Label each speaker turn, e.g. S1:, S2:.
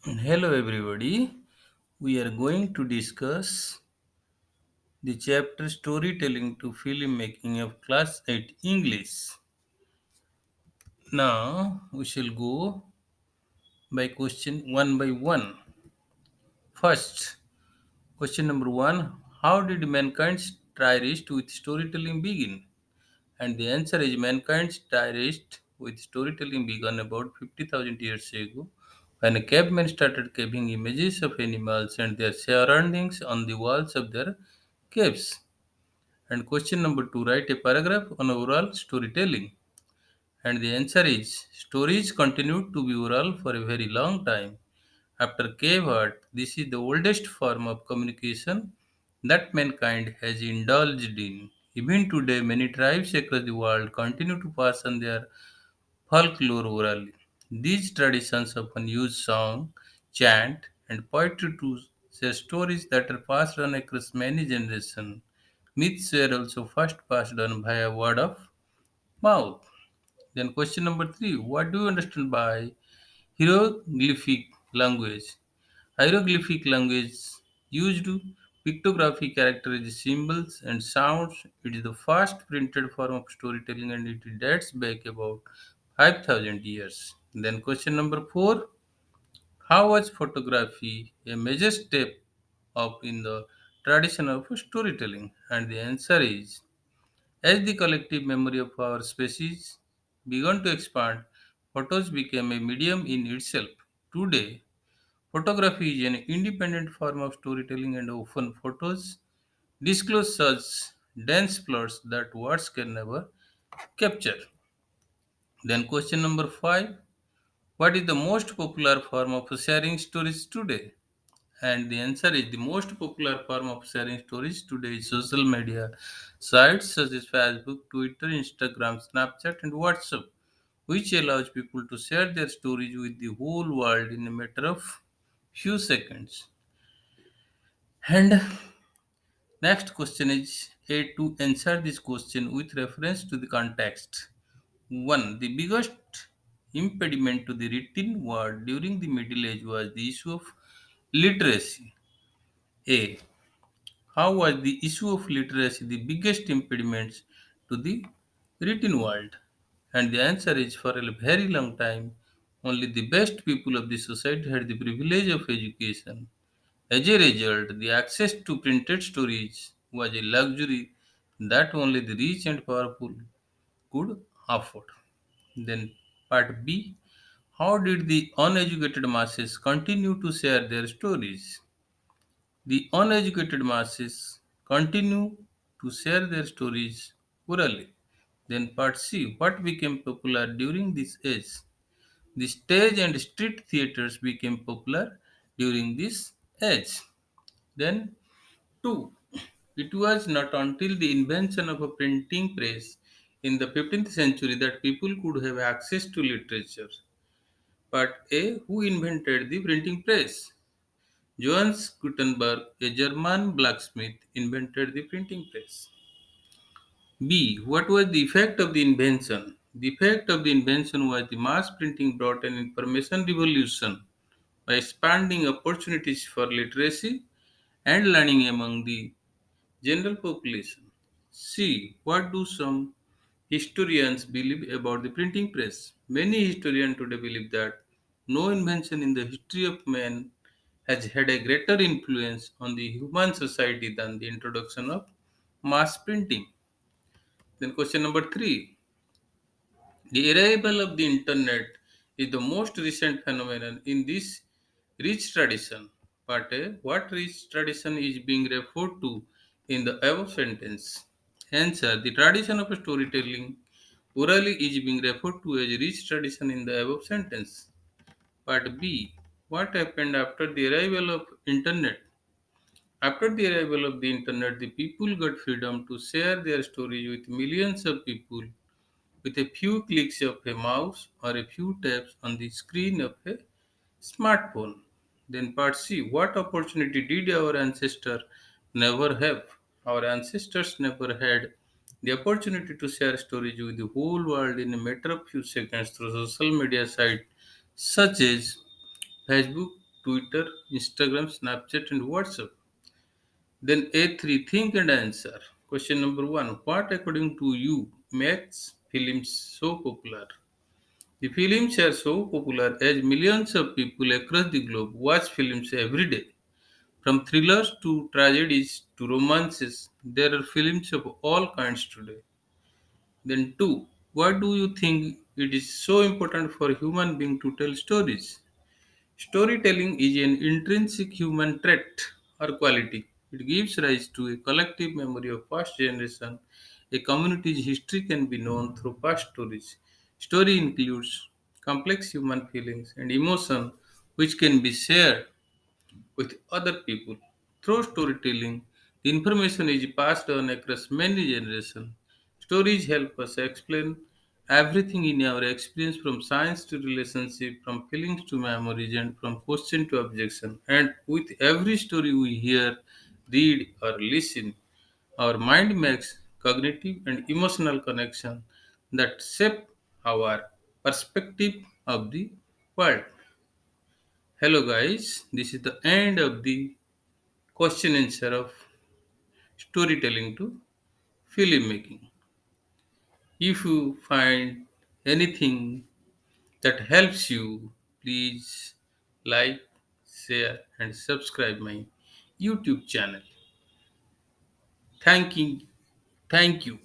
S1: Hello, everybody. We are going to discuss the chapter Storytelling to Filmmaking of Class 8 English. Now, we shall go by question one by one. First, question number one. How did mankind's tirade with storytelling begin? And the answer is mankind's tirade with storytelling began about 50,000 years ago when cavemen started carving images of animals and their surroundings on the walls of their caves. And question number two, write a paragraph on oral storytelling. And the answer is stories continued to be oral for a very long time. After cave art, this is the oldest form of communication that mankind has indulged in. Even today, many tribes across the world continue to pass on their folklore orally. These traditions often use song, chant, and poetry to share stories that are passed on across many generations. Myths were also first passed on via word of mouth. Then, question number three, what do you understand by hieroglyphic language? Hieroglyphic language used pictography characterizes symbols and sounds. It is the first printed form of storytelling and it dates back about 5,000 years. Then, question number four, how was photography a major step up in the tradition of storytelling? And the answer is as the collective memory of our species began to expand, photos became a medium in itself. Today, photography is an independent form of storytelling and often photos disclose such dense plots that words can never capture. Then question number 5, what is the most popular form of sharing stories today? And the answer is the most popular form of sharing stories today is social media sites such as Facebook, Twitter, Instagram, Snapchat, and WhatsApp, which allows people to share their stories with the whole world in a matter of few seconds. And next question is A to answer this question with reference to the context. 1. The biggest impediment to the written word during the Middle Age was the issue of literacy. A. How was the issue of literacy the biggest impediment to the written world? And the answer is for a very long time, only the best people of the society had the privilege of education. As a result, the access to printed stories was a luxury that only the rich and powerful could afford. Then, part B, how did the uneducated masses continue to share their stories? The uneducated masses continue to share their stories orally. Then, part C, what became popular during this age? The stage and street theaters became popular during this age. Then, 2. It was not until the invention of a printing press in the 15th century that people could have access to literature. Part A. Who invented the printing press? Johannes Gutenberg, a German blacksmith, invented the printing press. B. What was the effect of the invention? The effect of the invention was the mass printing brought an information revolution by expanding opportunities for literacy and learning among the general population. C. What do some historians believe about the printing press? Many historians today believe that no invention in the history of man has had a greater influence on the human society than the introduction of mass printing. Then, question number 3. The arrival of the internet is the most recent phenomenon in this rich tradition. Part A. What rich tradition is being referred to in the above sentence? Answer. The tradition of storytelling orally is being referred to as rich tradition in the above sentence. Part B. What happened after the arrival of internet? After the arrival of the internet, the people got freedom to share their stories with millions of people with a few clicks of a mouse or a few taps on the screen of a smartphone. Then part C, what opportunity did our ancestors never have? Our ancestors never had the opportunity to share stories with the whole world in a matter of few seconds through social media sites such as Facebook. Twitter, Instagram, Snapchat, and WhatsApp. Then A3, think and answer. Question number 1. What, according to you, makes films so popular? The films are so popular as millions of people across the globe watch films every day. From thrillers to tragedies to romances, there are films of all kinds today. Then 2. Why do you think it is so important for human being to tell stories? Storytelling is an intrinsic human trait or quality. It gives rise to a collective memory of past generation. A community's history can be known through past stories. Story includes complex human feelings and emotion which can be shared with other people. Through storytelling, the information is passed on across many generations. Stories help us explain everything in our experience from science to relationship, from feelings to memories, and from question to objection. And with every story we hear, read, or listen, our mind makes cognitive and emotional connection that shape our perspective of the world. Hello guys, this is the end of the question answer of storytelling to filmmaking. If you find anything that helps you, please like, share, and subscribe my YouTube channel. Thank you. Thank you.